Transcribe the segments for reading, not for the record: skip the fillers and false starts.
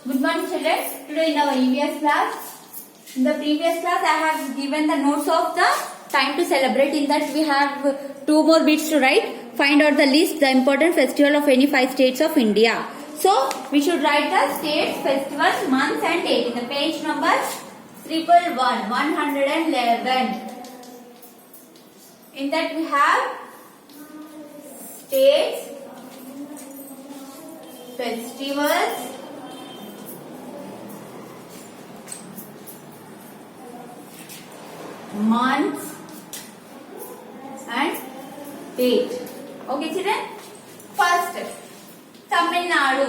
Good morning children. Today in our previous class I have given the notes of the time to celebrate. In that we have two more bits to write. Find out the list, the important festival of any 5 states of India. So we should write the states, festivals, months and date. In the page number 111. In that we have states, festivals, months and date. Okay children. First, Tamil Nadu.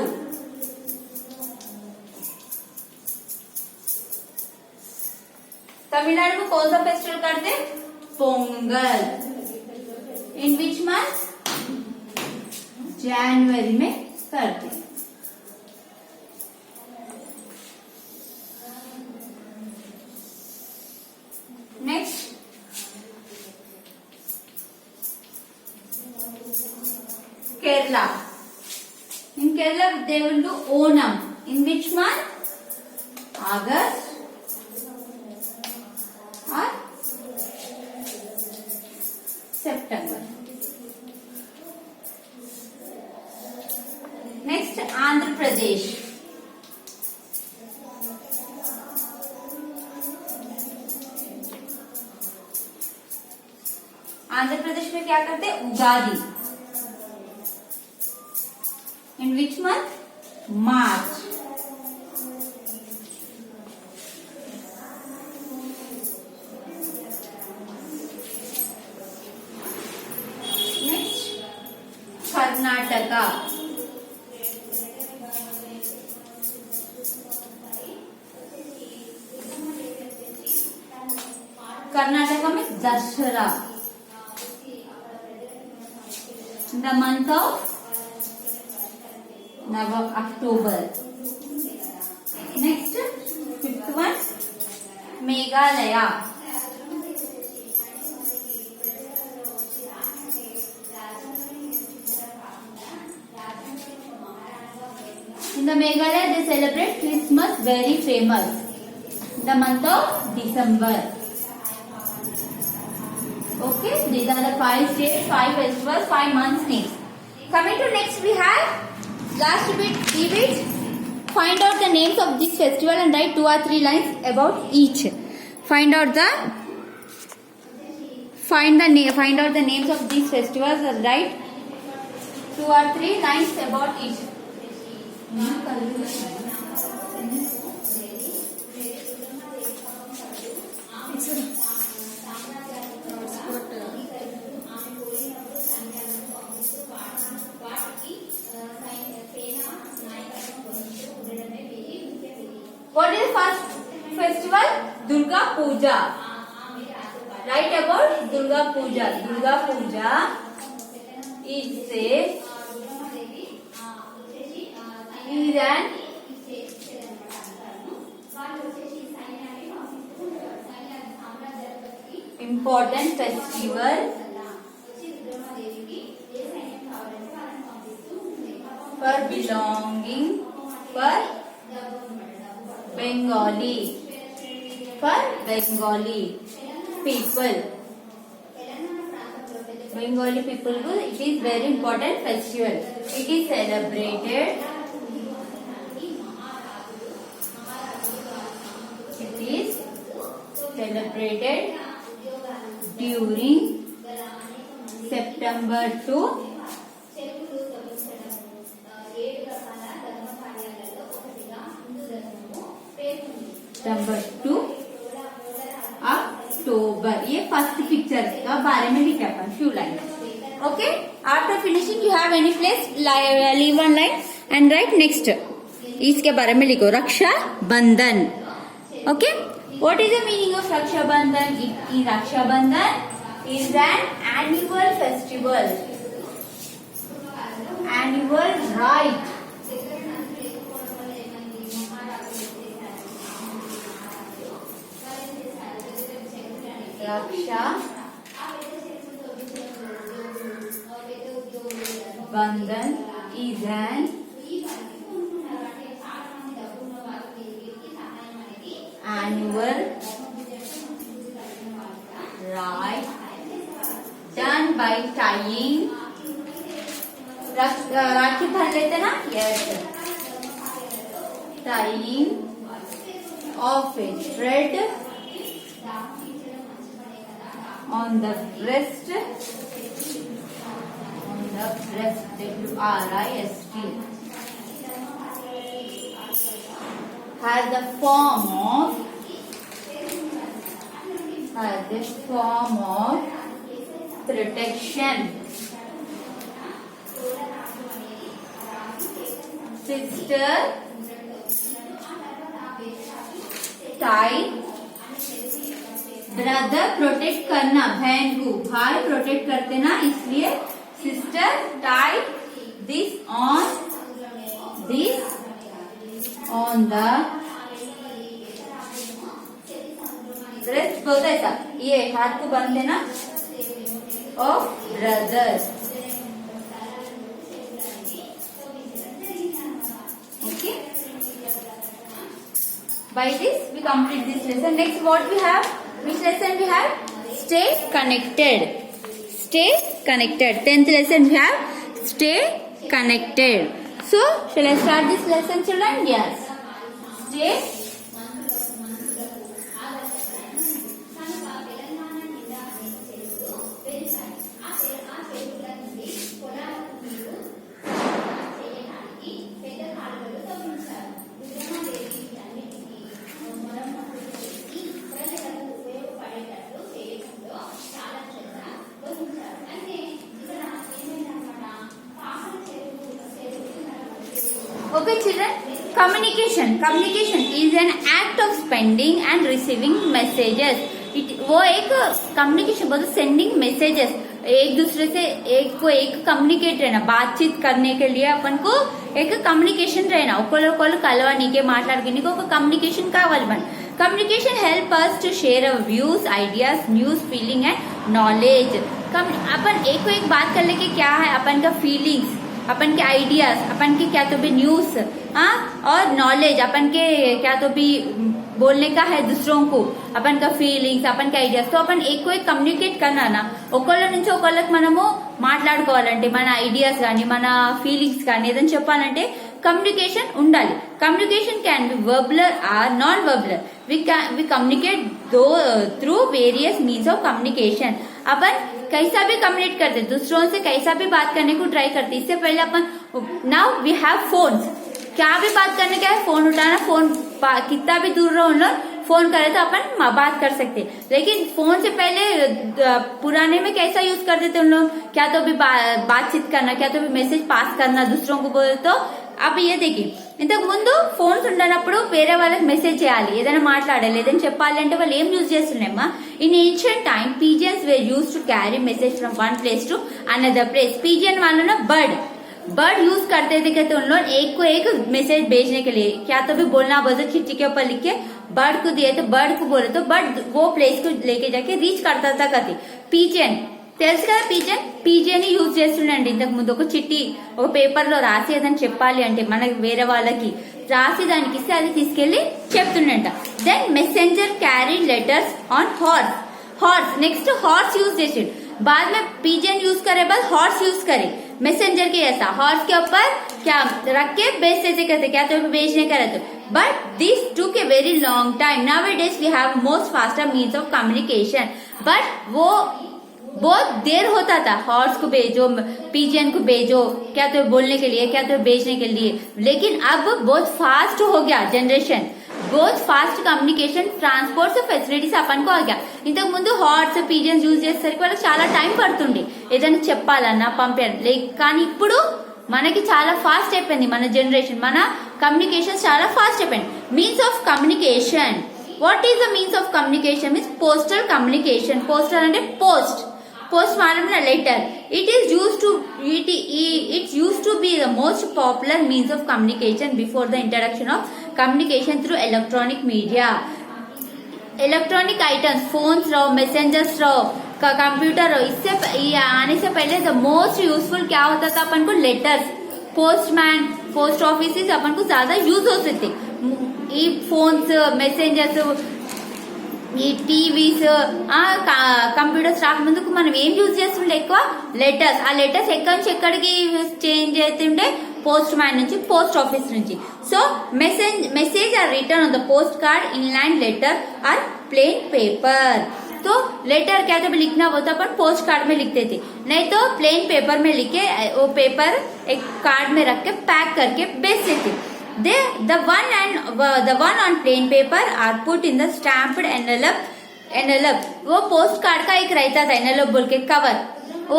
Tamil Nadu में कौन सा festival करते हैं? पोंगल. इन which month? जनवरी में करते हैं. Next, Kerala. In Kerala they will do Onam. In which month? August or September. Next, Andhra Pradesh. Andhra Pradesh में क्या करते हैं? Ugadi. In which month? March. Next, Karnataka. Karnataka में Dussehra. The month of October. Next, fifth one, Meghalaya. In the Meghalaya they celebrate Christmas, very famous. The month of December. Okay, these are the 5 states, 5 festivals, 5 months next. Coming to next, we have last bit, 3 bits. Find out the names of this festival and write 2 or 3 lines about each. Find out the names of these festivals and write 2 or 3 lines about each. What is first festival? Durga Puja. Write about Durga Puja. Durga Puja is an important festival for belonging for Bengali people. Bengali people, it is very important festival. It is celebrated. During September to October. ये first picture का बारे में लिखा है few lines. Okay. After finishing, you have any place leave 1 line and write next. इसके बारे में लिखो रक्षा बंधन. Okay. What is the meaning of Raksha Bandhan? Raksha Bandhan is an annual festival. Annual rite. Raksha Bandhan is an tying, rakhi भर लेते ना, yes, tying of a thread on the breast, WRIST, has the form of protection. Sister, tie, brother protect करना, बहन को भाई protect करते ना, इसलिए sister tie this on the breast, बोलता ऐसा, ये हाथ को बांधते ना, of brother. Okay, by this we complete this lesson. Next, what we have? Which lesson we have? Stay connected. Stay connected. 10th lesson we have stay connected. So, shall I start this lesson, children? Yes. Stay. Okay, children. Communication is an act of sending and receiving messages. वो एक communication बोलते, sending messages, एक दूसरे से एक communicate रहना, बातचीत करने के लिए अपन को एक कम्युनिकेशन रहना, ఒకళ్ళు కలవనీకే మాట్లాడుకోనీకే ఒక కమ్యూనికేషన్ కావాలి. మన communication help us to share our views, ideas, news, feeling and knowledge. अपन एक को एक बात करने के क्या है, अपन का फीलिंग्स, अपन के आइडियाज, अपन के क्या तो भी न्यूज, और नॉलेज, अपन के क्या तो भी बोलने का है दूसरों को, अपन का ఫీలింగ్స్, अपन के ఐడియాస్. तो अपन ఎక్కువ కమ్యూనికేట్ కన్నా ఒకళ్ళ నుంచి ఒకళ్ళకి మనము మాట్లాడుకోవాలంటే, మన ఐడియాస్ కానీ మన ఫీలింగ్స్ కానీ ఏదైనా చెప్పాలంటే कम्युनिकेशन ఉండాలి. कम्युनिकेशन कैन बी वर्बलर और non verbal. We communicate through various means of communication. अपन कैसा भी कम्युनिकेट करते, दूसरों से कैसा भी बात करने को ट्राई करते. इससे पहले अपन नाउ वी हैव फोन्स, क्या भी बात करने का है फोन उठाना, फोन कितना भी दूर रहो ना, फोन करे तो अपन बात कर सकते. लेकिन फोन से पहले पुराने में कैसा यूज करते थे उन लोग, क्या तो भी बातचीत करना, क्या तो भी मैसेज पास करना दूसरों को बोले. तो अब ये देखिए, ఇంతకు ముందు ఫోన్స్ ఉండనప్పుడు వేరే వాళ్ళకి మెసేజ్ చేయాలి, ఏదైనా మాట్లాడాలి, ఏదైనా చెప్పాలి అంటే వాళ్ళు ఏం యూజ్ చేస్తున్నాయమ్మా. In ancient time pigeons were used to carry message from one place to another place. pigeon वालों ना बर्ड यूज करते थे कहते उन लोग एक को एक मैसेज भेजने के लिए, क्या तो भी बोलना बोलते, चिट्ठी के ऊपर लिख के बर्ड को दिए तो बर्ड को बोले तो बर्ड वो प्लेस को लेके जाके रीच करता था. कहते పీజియన్ తెలుసు కదా, పీజియన్ యూజ్ చేస్తుండండి. ఇంతకు ముందు ఒక చిట్టి ఒక పేపర్ లో రాసి ఏదైనా చెప్పాలి అంటే మనకి వేరే వాళ్ళకి రాసి దానికి ఇస్తే అది తీసుకెళ్లి చెప్తుండంట. Then messenger carry letters on horse. Next horse use చేసిండు. बाद में पीजियन यूज करे बाद हॉर्स यूज करे, मैसेंजर के ऐसा हॉर्स के ऊपर क्या रख के बेचते थे, कहते क्या तो बेचने का रहते. But this took a very long time. Nowadays we have most faster means of communication. But वो बहुत देर होता था, हॉर्स को भेजो, पीजियन को भेजो, क्या तो बोलने के लिए, क्या तो बेचने के लिए. लेकिन अब बहुत फास्ट हो गया जनरेशन, बहुत फास्ट కమ్యూనికేషన్, ట్రాన్స్పోర్ట్స్ ఫెసిలిటీస్ అప్పనుకో ఆగా. ఇంతకు ముందు హార్స్ పీజియన్స్ యూజ్ చేసేసరికి వాళ్ళకి చాలా టైం పడుతుంది ఏదైనా చెప్పాలన్నా పంపాలి. కానీ ఇప్పుడు మనకి చాలా ఫాస్ట్ అయిపోయింది, మన జనరేషన్, మన కమ్యూనికేషన్ చాలా ఫాస్ట్ అయిపోయింది. Means of communication, what is the means of communication? Means postal communication. Postal అంటే పోస్ట్ మాలూम ना, letter. It used to be the most popular means of communication before the introduction of communication through electronic media. Electronic items, phones रहो, messengers रहो, computer रहो, इससे आने से पहले the most useful क्या होता था अपन को? लेटर्स. पोस्टमैन, पोस्ट ऑफिस अपन को ज्यादा यूज होते थे. फोन्स, मैसेंजर्स, ఈ టీవీస్ కంప్యూటర్స్ రాకముందుకు మనం ఏం యూజ్ చేస్తుండే ఎక్కువ లెటర్స్. ఆ లెటర్స్ ఎక్కడి నుంచి ఎక్కడికి చేంజ్ అవుతుండే పోస్ట్ మ్యాన్ నుంచి పోస్ట్ ఆఫिस నుంచి. So message are return on the postcard, inland letter और प्लेन पेपर. तो लेटर क्या था लिखना वो तो अपन पोस्ट कार्ड में लिखते थे, नहीं तो प्लेन पेपर में लिख के वो पेपर एक कार्ड में रख के पैक करके बेचते थे. The one on plain paper are put in the stamped envelope. वो पोस्ट कार्ड का एक रहता था envelope बोल के कवर,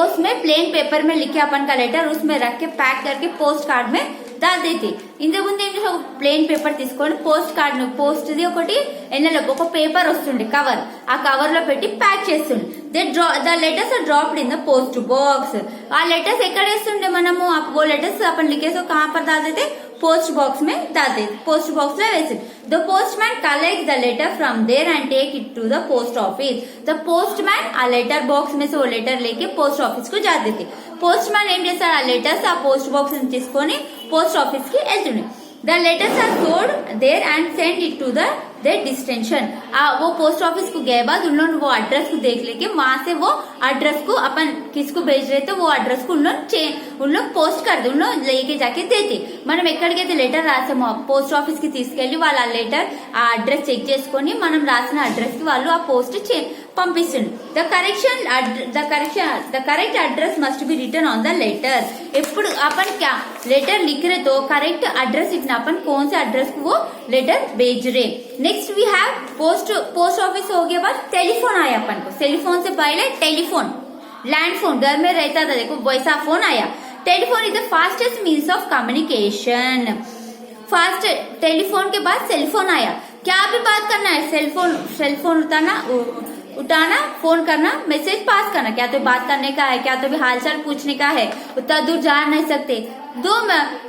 उसमें प्लेन पेपर में लिखे अपन का लेटर उसमें रख के पैक करके पोस्ट कार्ड में डाल देते. ఇంతకు ముందు ఏం చేసావు, ప్లేన్ పేపర్ తీసుకొని పోస్ట్ కార్డ్ ను పోస్ట్ ది ఒకటి ఎన్వెలప్ ఒక పేపర్ వస్తుండే కవర్, ఆ కవర్ లో పెట్టి ప్యాక్ చేస్తుండే. The letters are dropped in the post box. ఆ లెటర్స్ ఎక్కడ వేస్తుండే మనము, वो लेटर्स अपन लिखे सो कहाँ पर डाल देते, पोस्ट बॉक्स में डाल देते, पोस्ट बॉक्स में वैसे. The postman collect the letter from there and take it to the post office. The postman ఆ लेटर बॉक्स में से वो लेटर लेके पोस्ट ऑफिस को जा देते. పోస్ట్ మ్యాన్ ఏం చేస్తాడు, ఆ లెటర్స్ ఆ పోస్ట్ బాక్స్ నుంచి తీసుకొని పోస్ట్ ఆఫీస్ కి వెళ్తుండే. The letters are sold there and send it to there destination. वो पोस्ट ऑफिस को गए बाद उन लोग वो एड्रेस को देख लेके वहां से वो एड्रेस को अपन किसको भेज रहे थे वो एड्रेस को उन लोग पोस्ट कर दे, उन लोग लेके जाके देते. మనం ఎక్కడికైతే లెటర్ రాసామో పోస్ట్ ఆఫీస్ కి తీసుకెళ్లి వాళ్ళ లెటర్ ఆ అడ్రస్ చెక్ చేసుకొని మనం రాసిన అడ్రస్ కి వాళ్ళు ఆ పోస్ట్ పంపిస్తుంది. The correct address must be written on the letter. एప్పుడు अपन क्या लेटर लिख रहे तो करेक्ट एड्रेस लिखना, अपन कौन से एड्रेस को वो लेटर भेज रहे. Next we have post office हो गया बाद टेलीफोन आया अपन को. टेलीफोन से पहले टेलीफोन लैंड फोन घर में रहता था, देखो वैसा फोन आया. Telephone is the fastest means of communication. Fast telephone के बाद सेलफोन आया. क्या भी बात करना है सेलफोन उठाना फोन करना मैसेज पास करना, क्या तो बात करने का है, क्या तो भी हालचाल पूछने का है, उतना दूर जा नहीं सकते. दो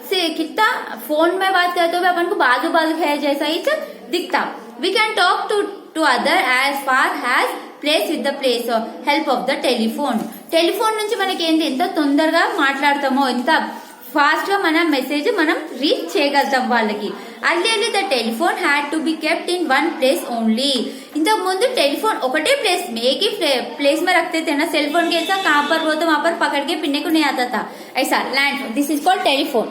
से कितना फोन में बात करते हो अपन को बाजू है जैसा ही दिखता. We can talk to other as far has place with the place help of the telephone. Telephone నుంచి మనకి ఏంటి ఎంత తొందరగా మాట్లాడతామో ఎంత ఫాస్ట్ గా మన మెసేజ్ మనం రీచ్ చేయగలుగుతాం వాళ్ళకి. Earlier the telephone had to be kept in one place only. ఇంతకు ముందు टेलीफोन ఒకటే प्लेस में एक ही प्लेस में रखते थे ना. सेलफोन के ऐसा कहाँ पर वो तो वहां पर पकड़ के पिन्ने को नहीं आता था. ऐसा land this is called telephone.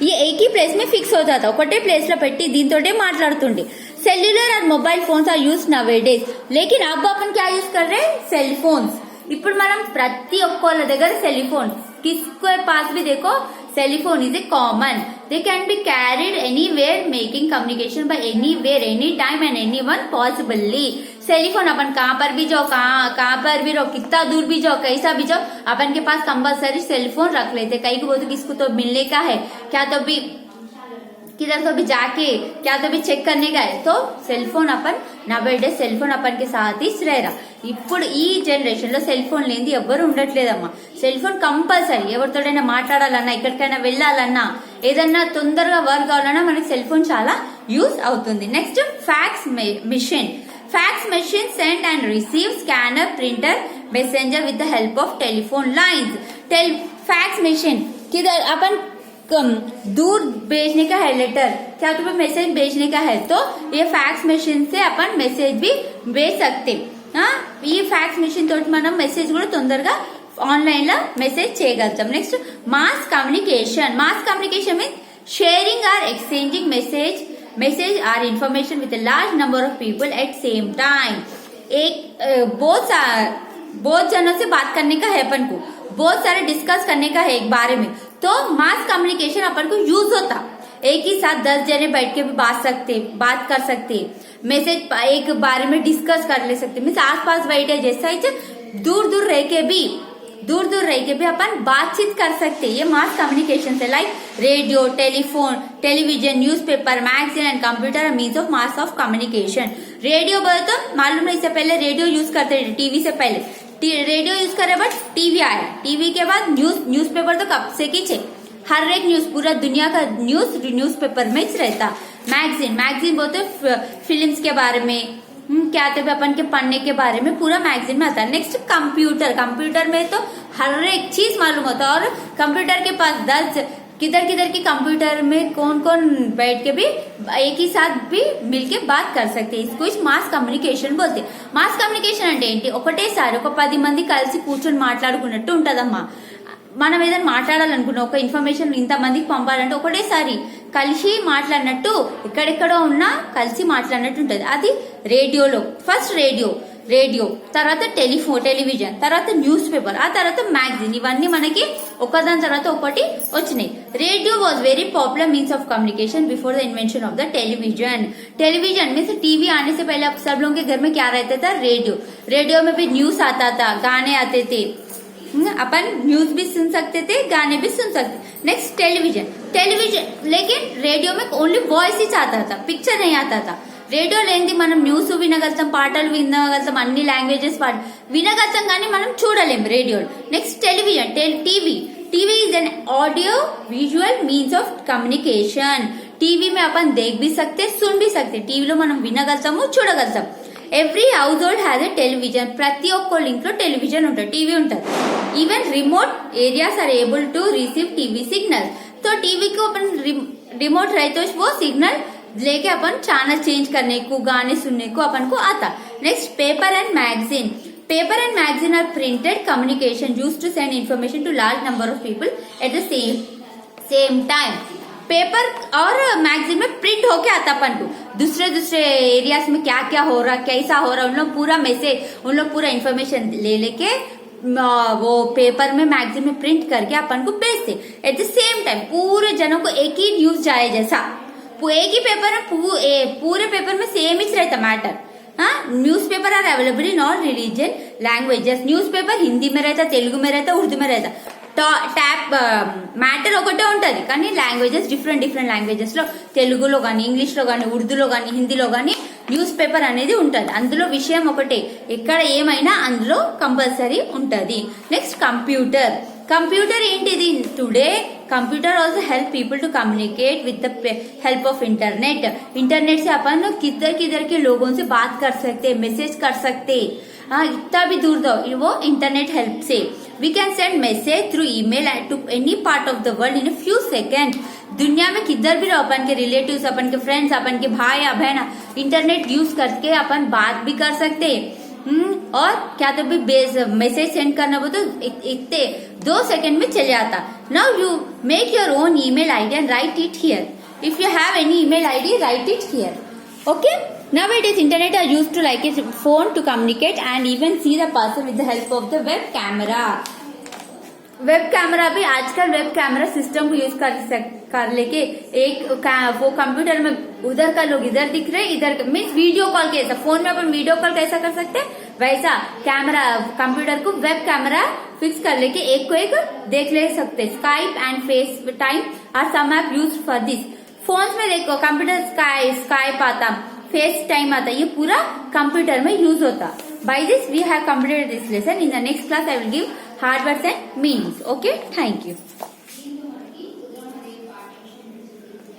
ये एक ही प्लेस में फिक्स हो जाता, ఒకటే ప్లేస్ లో పెట్టి దీంతోటే మాట్లాడుతుండే. सेल्युलर और mobile phones are used nowadays. लेकिन अब अपन क्या यूज कर रहे हैं, सेल फोन्स. ఇప్పుడు మనం ప్రతి ఒక్కళ్ళ దగ్గర సెల్ ఫోన్, किसके पास भी देखो cellphone is a common. They can be carried anywhere making communication by anywhere any time and anyone possibly. Cellphone अपन कहाँ पर भी जाओ, कहाँ पर भी रहो, कितना दूर भी जाओ, कैसा भी जाओ, अपन के पास कंपल्सरी सेलफोन रख लेते. कहीं को बोलते किसको तो मिलने का है, क्या तो भी किधर तो भी जाके क्या तो भी चेक करने का है, तो सेल फोन अपन నవేడే సెల్ ఫోన్ अपन के साथ ही रहरा. ఇప్పుడు ఈ జనరేషన్ లో సెల్ ఫోన్ లేనిది ఎవ్వరు ఉండట్లేదమ్మా. Cell phone compulsory. ఎవరితోడైనా మాట్లాడాలన్నా, ఎక్కడికైనా వెళ్ళాలన్నా, ఏదన్నా తొందరగా వర్క్ కావాలన్నా మనకి సెల్ ఫోన్ చాలా యూజ్ అవుతుంది. Next fax machine. Fax machine send and receive scanner, printer, messenger with the help of telephone lines. Fax machine किधर अपन दूर भेजने का है लेटर, क्या तुम्हें मैसेज भेजने का है तो ये फैक्स मशीन से अपन मैसेज भी भेज सकते. ఈ ఫ్యాక్స్ మెషిన్ తోటి మనం మెసేజ్ కూడా తొందరగా ఆన్లైన్ లో మెసేజ్ చేయగలుగుతాం. Next mass communication. Mass communication means sharing or exchanging message or information with a large number of people at same time. एक बहुत जनों से बात करने का है अपन को, बहुत सारे डिस्कस करने का है एक बारे में, तो मास कम्युनिकेशन अपन को यूज होता. एक ही साथ 10 जने बैठ के भी बात कर सकते, मैसेज एक बारे में डिस्कस कर ले सकते. मीन्स आस पास बैठे जैसा ही दूर दूर रह के भी अपन बातचीत कर सकते. ये मास कम्युनिकेशन से like radio, telephone, television, newspaper, magazine and computer means of mass of communication. Radio बोले तो मालूम नहीं, इससे पहले रेडियो यूज करते थे, टीवी से पहले रेडियो यूज करे बट टीवी आया. टीवी के बाद न्यूज़पेपर तो कब से की हर एक न्यूज पूरा दुनिया का न्यूज़पेपर में रहता. मैगजीन बोलते फिल्म्स के बारे में, क्या तो अपन के पढ़ने के बारे में पूरा मैगजीन में आता है. नेक्स्ट कंप्यूटर में तो हर एक चीज मालूम होता है और कंप्यूटर के पास किधर किधर की कंप्यूटर में कौन कौन बैठ के भी एक ही साथ भी मिलके बात कर सकते हैं. इसको మాస్ కమ్యూనికేషన్ बोलते. మాస్ కమ్యూనికేషన్ అంటే ఏంటి? ఒకటేసారి ఒక 10 మంది కలిసి కూర్చొని మాట్లాడుకున్నట్టు ఉంటదమ్మా. మనం ఏదైనా మాట్లాడాలనుకున్నా ఒక ఇన్ఫర్మేషన్ ఇంతమందికి పంపాలంటే ఒకటేసారి కలిసి మాట్లాడినట్టు ఎక్కడెక్కడో ఉన్నా కలిసి మాట్లాడినట్టు ఉంటది. అది రేడియోలో ఫస్ట్ రేడియో తర్వాత టెలివిజన్ తర్వాత న్యూస్ పేపర్ ఆ తర్వాత మ్యాగజైన్ ఇవన్నీ మనకి ఒకదాని తర్వాత ఒకటి వచ్చినాయి. Radio was very popular means of communication before the invention of the television means TV आने से पहले सब लोगों के घर में क्या रहता था? रेडियो में भी न्यूज आता था, गाने आते थे. अपन न्यूज भी सुन सकते थे, गाने भी सुन सकते. नेक्स्ट टेलीविजन लेकिन रेडियो में ओनली वॉइस ही आता था, पिक्चर नहीं आता था. రేడియో లేనిది మనం న్యూస్ వినగలుగుతాం, పాటలు వినగలుగుతాం, అన్ని లాంగ్వేజెస్ వినగలుగుతాం కానీ మనం చూడలేం radio. Next television TV is an audio visual means of communication. TV में अपन देख भी सकते, सुन भी सकते. టీవీలో మనం వినగలుగుతాము, చూడగలుగుతాం. Every household has a television. ప్రతి ఒక్కళ్ళ ఇంట్లో టెలివిజన్ ఉంటుంది, టీవీ ఉంటుంది. Even remote areas are able to receive TV signal. तो टीवी को अपन रिमोट रहे तो वो सिग्नल लेके अपन चैनल चेंज करने को, गाने सुनने को अपन को आता. Next paper and magazine are printed communication used to send information to large number of people at the same time. Paper और मैगजीन में प्रिंट होके आता अपन को दूसरे एरियाज में क्या क्या हो रहा, कैसा हो रहा, उन लोग पूरा मैसेज, उन लोग पूरा इन्फॉर्मेशन लेके वो पेपर में मैगजीन में प्रिंट करके अपन को भेजते. एट द सेम टाइम पूरे जनों को एक ही न्यूज जाए जैसा एक ही पेपर में पूरे पेपर में सेम ही रहता matter. Newspaper are available in all religion languages. Newspaper Hindi में रहता, तेलुगु में रहता, उर्दू में रहता. మ్యాటర్ ఒకటే ఉంటది కానీ లాంగ్వేజెస్ డిఫరెంట్ లాంగ్వేజెస్ లో తెలుగులో గానీ, ఇంగ్లీష్ లో గానీ, ఉర్దూలో గానీ, హిందీలో గానీ న్యూస్ పేపర్ అనేది ఉంటది. అందులో విషయం ఒకటే, ఎక్కడ ఏమైనా అందులో కంపల్సరీ ఉంటది. నెక్స్ట్ कंप्यूटर ఏంటిది? Today computer also help people to communicate with the help of internet से अपन किधर के लोगों से बात कर सकते, मैसेज कर सकते. इतना भी दूर दो वो इंटरनेट हेल्प से we can send message through email to any part of the world in a few second. दुनिया में किधर भी रहो, अपन के रिलेटिव्स, अपन के फ्रेंड्स, अपन के भाई या बहन इंटरनेट यूज करके अपन बात भी कर सकते. और क्या तो भी मैसेज सेंड करना हो तो इतने 2 सेकंड में चले आता. Now you make your own email ID and right it here. If you have any email ID, right it here. Okay, nowadays internet are used to like a phone to communicate and even see the person with the help of the web camera. Web camera भी आजकल web camera system को use कर लेके एक वो computer में उधर का लोग इधर दिख रहे, इधर मीन्स वीडियो कॉल कैसा, फोन में अपन वीडियो कॉल कैसा कर सकते हैं वैसा कैमरा कंप्यूटर को वेब कैमरा फिक्स कर लेके एक को एक देख ले सकते. Skype and FaceTime are some app use for this. Phones में देखो कंप्यूटर स्काइप आता, फेस टाइम आता, ये पूरा कंप्यूटर में यूज होता. By this we have completed this lesson. In the next class I will give hard words and meanings. Okay, thank you.